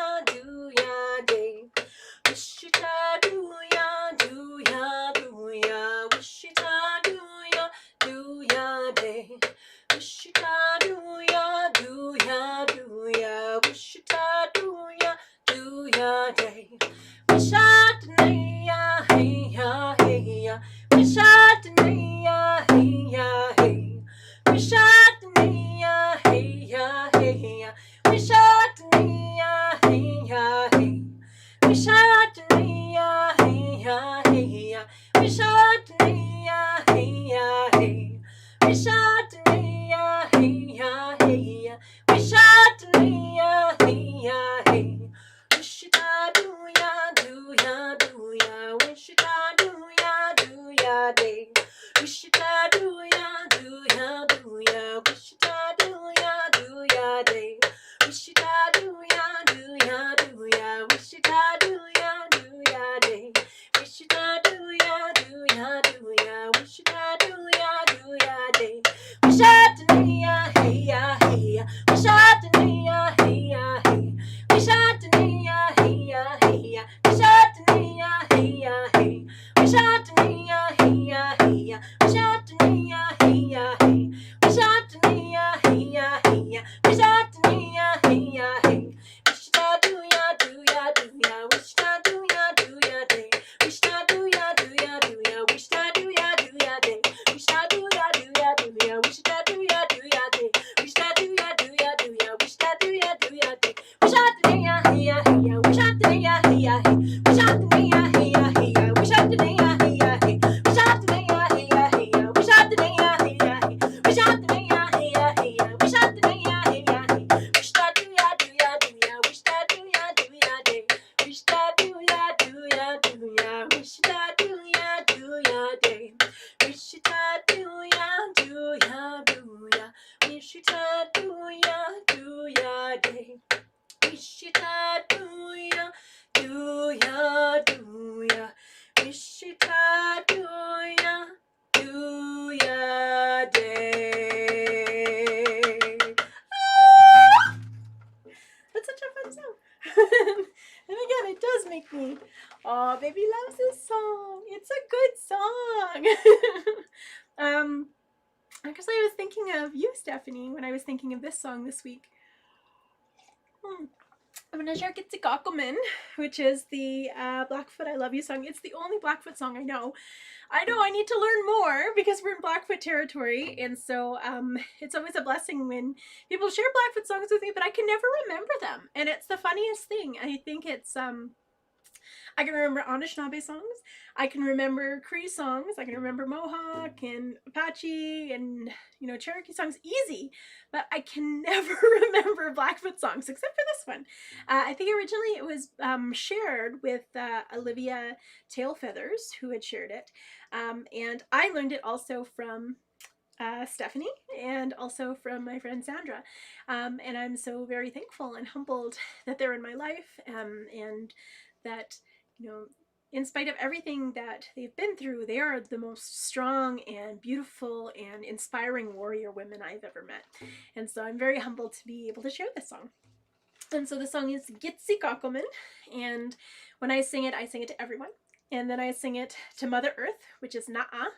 day, wishita do ya do ya, wishita do ya day, wishita do ya, wishita do ya day, wishatania hey ya hey ya, wishatania hey ya hey, wishatania hey ya hey ya, wishatania hey ya hey, wishatania ya, hey ya, hey ya. Wish I do ya, hey ya, hey. Wish I do ya, do ya, do ya. Wish I do ya, do ya, day. Wish I do ya, do ya, do ya. Wish I do ya, do ya, day. Wish I do ya, do ya, do ya. Wish I do ya, do ya, day. Wish I do ya, do ya, do ya. Wish I do ya, do ya, day. Wish I do ya, hey ya, hey ya. Wish I do ya, hey ya, hey. Wish I do ya, hey ya, hey ya. Wish I do ya, hey ya, hey. Wish I do ya, hey ya, hey ya. Wish I do ya, hey ya, hey. Wish I do ya, hey ya, hey ya. Wish I do ya, hey ya, hey. Wish I do ya, do ya, do ya. Wish I do ya, do ya, day. Wish I do ya, do ya, do ya. Wish I do ya, do ya, day. Wish I do ya, do ya, do ya. Wish I do ya, do ya, day. Wish I do ya, do ya, do ya. Wish I do ya, do ya, day. Ah! That's such a fun song. And again, it does make me, oh, baby loves this song. It's a good song. Because I was thinking of you, Stephanie, when I was thinking of this song this week. I'm going to share Gitsi Gockelman, which is the Blackfoot I Love You song. It's the only Blackfoot song I know. I need to learn more because we're in Blackfoot territory, and so it's always a blessing when people share Blackfoot songs with me, but I can never remember them. And it's the funniest thing. I think it's I can remember Anishinaabe songs, I can remember Cree songs, I can remember Mohawk and Apache and, you know, Cherokee songs easy, but I can never remember Blackfoot songs except for this one. I think originally it was shared with Olivia Tailfeathers, who had shared it, and I learned it also from Stephanie and also from my friend Sandra, and I'm so very thankful and humbled that they're in my life, and that, you know, in spite of everything that they've been through, they are the most strong and beautiful and inspiring warrior women I've ever met. And so I'm very humbled to be able to share this song. And so the song is Gitsi Gockelman, and when I sing it to everyone. And then I sing it to Mother Earth, which is Na'a.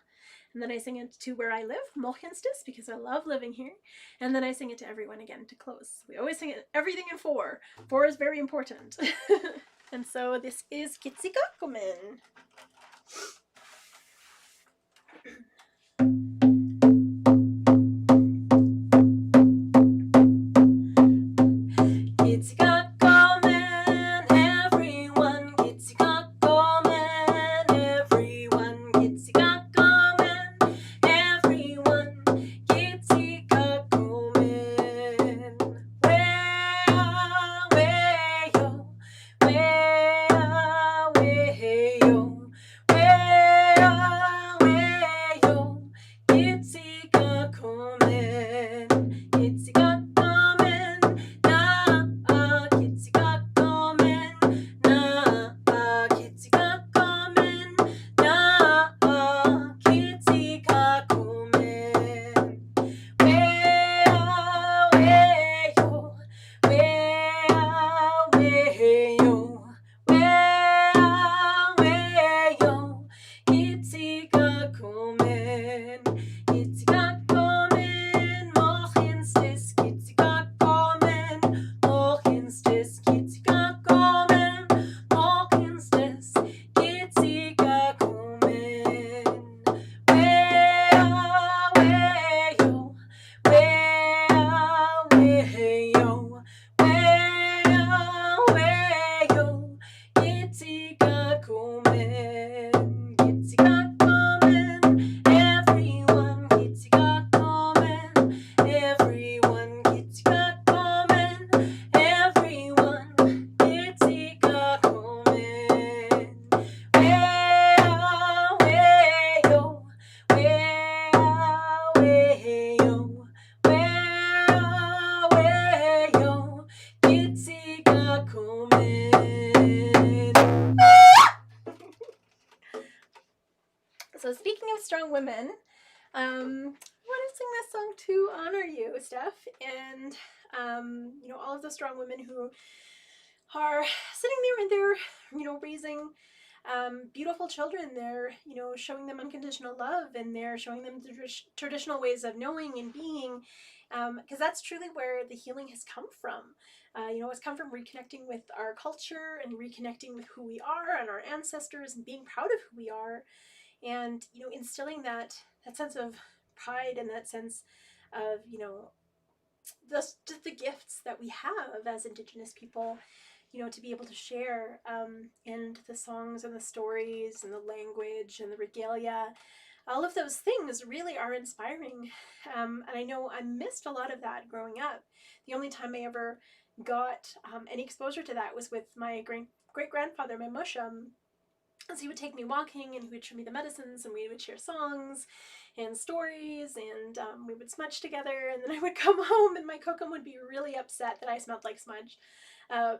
And then I sing it to where I live, Mohinstis, because I love living here. And then I sing it to everyone again to close. We always sing it, everything in four. Four is very important. And so this is Gitsi Gockelman. Gitsi Gockelman, everyone. Gitsi Gockelman, everyone. Gitsi Gockelman, everyone. Gitsi Gockelman. Way-ah-way-yo, way-ah-way-yo, way-ah-way-yo. Gitsi Gockelman, Gitsi Gockelman, Na'a, Gitsi Gockelman, Na'a, Gitsi Gockelman, Na'a, Gitsi Gockelman. Way-ah-way-yo, way-ah-way-yo, way-ah-way-yo. Gitsi Gockelman, Gitsi Gockelman, Mohinstis, Gitsi Gockelman, Mohinstis, Gitsi Gockelman, Mohinstis, Gitsi Gockelman. Way-ah-way-yo, way-ah-way-yo, way-ah-way-yo. Gitsi Gockelman, Gitsi Gockelman, everyone. Gitsi Gockelman, everyone. Gitsi Gockelman, everyone. Gitsi Gockelman. Way-ah-way-yo, way-ah-way-yo, way-ah-way-yo. Gitsi Gockelman. So speaking of strong women, I want to sing this song to honor you, Steph, and you know, all of the strong women who are sitting there and they're, you know, raising beautiful children. They're, you know, showing them unconditional love, and they're showing them the traditional ways of knowing and being, because that's truly where the healing has come from. It's come from reconnecting with our culture and reconnecting with who we are and our ancestors and being proud of who we are, and instilling that sense of pride and that sense of the gifts that we have as Indigenous people, to be able to share, and the songs and the stories and the language and the regalia, all of those things really are inspiring. And I know I missed a lot of that growing up. The only time I ever got any exposure to that was with my great grandfather, my mushum, as he would take me walking and he would show me the medicines and we would share songs and stories, and we would smudge together, and then I would come home and my kokum would be really upset that I smelled like smudge,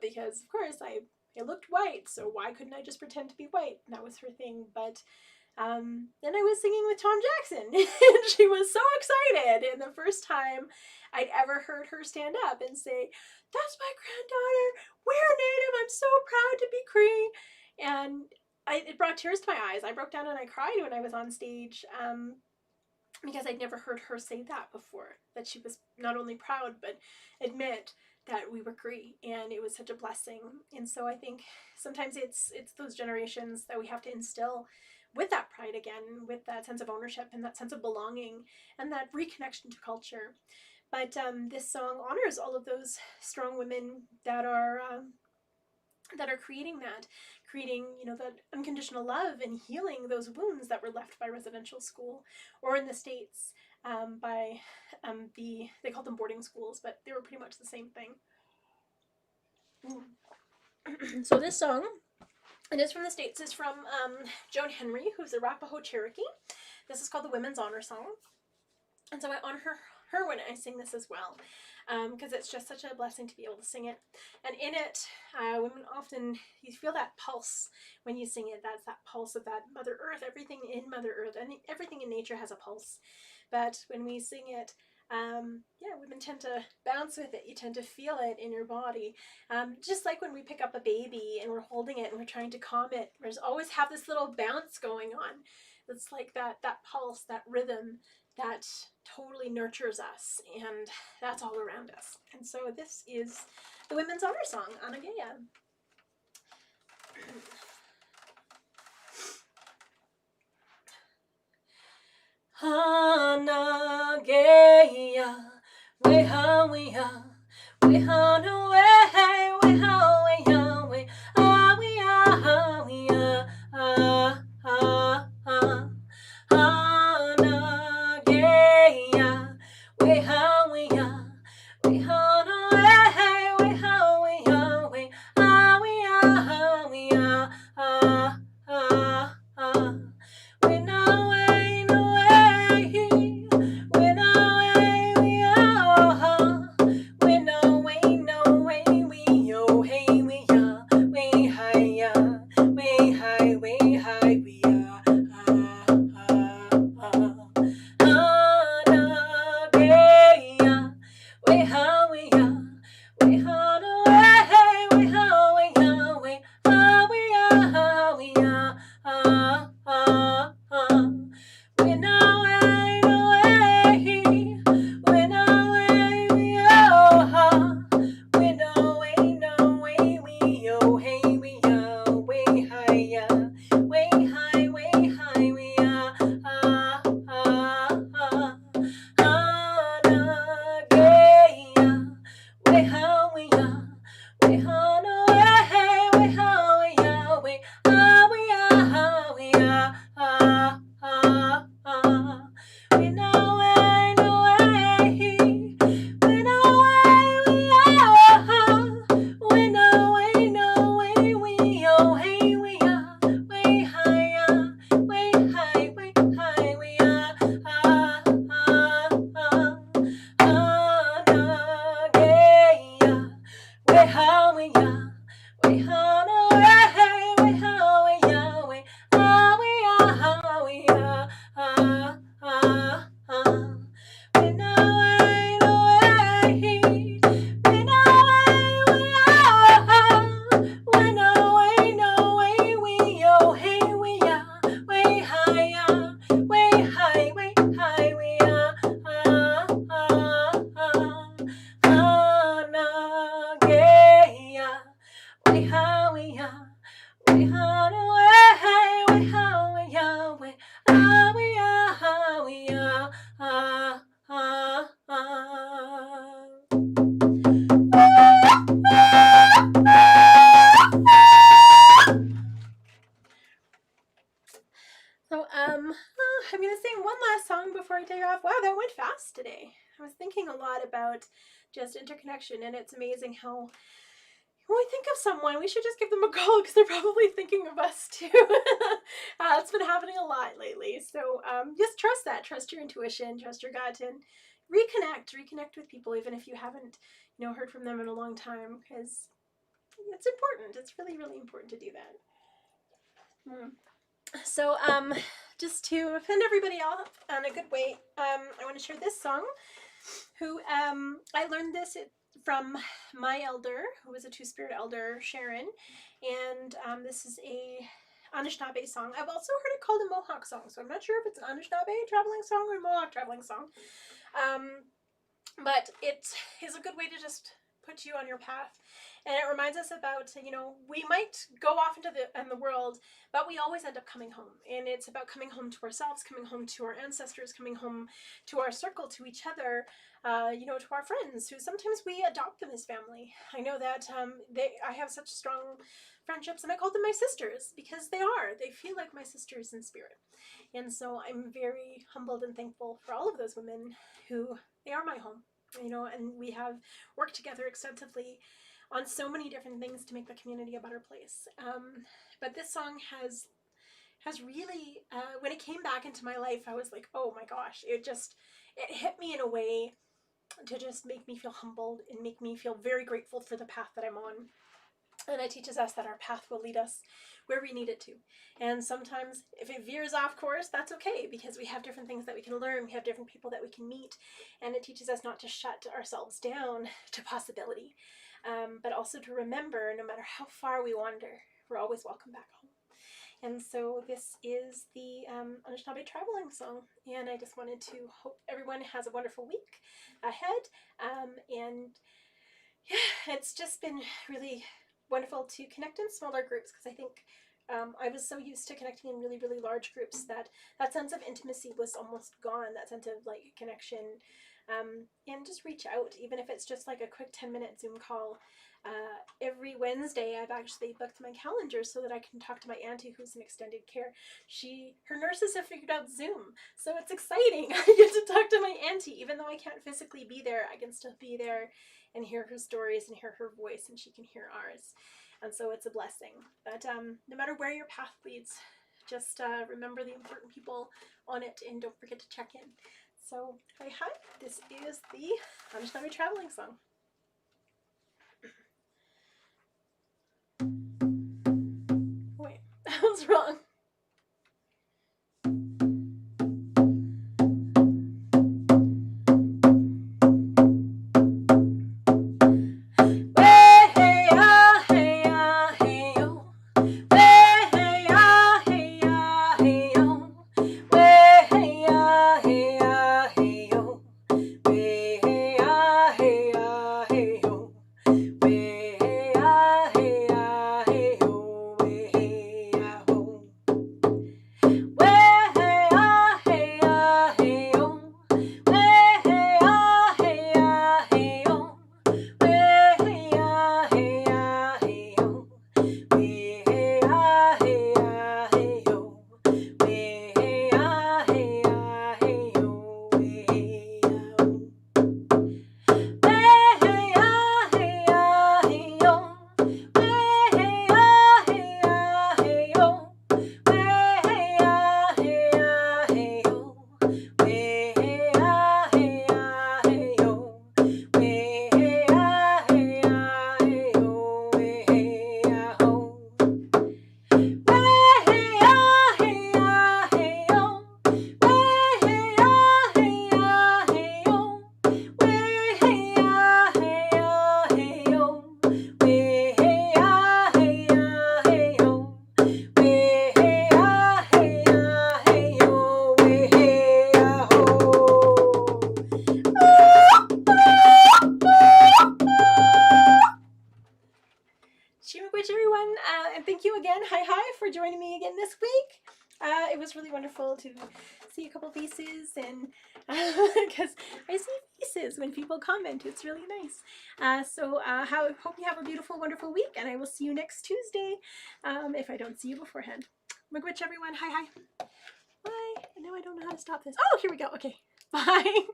because of course I looked white, so why couldn't I just pretend to be white? And that was her thing. But then I was singing with Tom Jackson and she was so excited, and the first time I'd ever heard her stand up and say, "That's my granddaughter, we're Native, I'm so proud to be Cree," and it brought tears to my eyes. I broke down and I cried when I was on stage, because I'd never heard her say that before, that she was not only proud, but admit that we were Cree, and it was such a blessing. And so I think sometimes it's those generations that we have to instill with that pride again, with that sense of ownership and that sense of belonging and that reconnection to culture. But this song honors all of those strong women that are creating that unconditional love and healing those wounds that were left by residential school, or in the States, by they called them boarding schools, but they were pretty much the same thing. So this song, it is from the States, is from Joan Henry, who's a Arapaho Cherokee. This is called the Women's Honor Song, and so I honor her when I sing this as well, because it's just such a blessing to be able to sing it. And in it, women often, you feel that pulse when you sing it. That's that pulse of that Mother Earth. Everything in Mother Earth and everything in nature has a pulse. But when we sing it, women tend to bounce with it. You tend to feel it in your body. Just like when we pick up a baby and we're holding it and we're trying to calm it, there's always have this little bounce going on. It's like that pulse, that rhythm that totally nurtures us, and that's all around us. And so this is the Women's Honor Song, Anageya. Anageya, weha weha, weha no way, weha weha we, ah we ah we ah ah ah. Anageya, weha weha, weha no way, weha weha we, ah we ah ah ah ah. When away, no way, when away we are, when away, no way we oh hey we are, we hi we are, Anageya, we thinking a lot about just interconnection, and it's amazing how when we think of someone, we should just give them a call because they're probably thinking of us too. It's been happening a lot lately. So just trust that. Trust your intuition. Trust your gut, and reconnect with people, even if you haven't, heard from them in a long time, because it's important. It's really, really important to do that. So just to send everybody off on a good way, I want to share this song. Who I learned this from my elder, who was a Two-Spirit elder, Sharon, and this is a Anishinaabe song. I've also heard it called a Mohawk song, so I'm not sure if it's an Anishinaabe traveling song or a Mohawk traveling song. But it is a good way to just put you on your path, and it reminds us about, we might go off into the world, but we always end up coming home, and it's about coming home to ourselves, coming home to our ancestors, coming home to our circle, to each other, to our friends, who sometimes we adopt them as family. I know that I have such strong friendships, and I call them my sisters because they feel like my sisters in spirit. And so I'm very humbled and thankful for all of those women who, they are my home, and we have worked together extensively on so many different things to make the community a better place. But this song has really, when it came back into my life, I was like, oh my gosh, it hit me in a way to just make me feel humbled and make me feel very grateful for the path that I'm on. And it teaches us that our path will lead us where we need it to. And sometimes if it veers off course, that's okay, because we have different things that we can learn. We have different people that we can meet. And it teaches us not to shut ourselves down to possibility, but also to remember, no matter how far we wander, we're always welcome back home. And so this is the Anishinaabe traveling song. And I just wanted to hope everyone has a wonderful week ahead. And yeah, it's just been really wonderful to connect in smaller groups, because I think I was so used to connecting in really, really large groups that sense of intimacy was almost gone, that sense of like connection, and just reach out, even if it's just like a quick 10-minute Zoom call. Every Wednesday I've actually booked my calendar so that I can talk to my auntie who's in extended care. Her nurses have figured out Zoom, so it's exciting. I get to talk to my auntie, even though I can't physically be there. I can still be there and hear her stories and hear her voice, and she can hear ours. And so it's a blessing. But no matter where your path leads, just remember the important people on it, and don't forget to check in. So, hi, this is the Anishinaabe traveling song. Wait, that was wrong. Everyone, and thank you again, hi, for joining me again this week. It was really wonderful to see a couple faces, and because I see faces when people comment, it's really nice. So hope you have a beautiful, wonderful week, and I will see you next Tuesday, if I don't see you beforehand. Miigwech, everyone. Hi. Bye. And now I don't know how to stop this. Oh, here we go. Okay. Bye.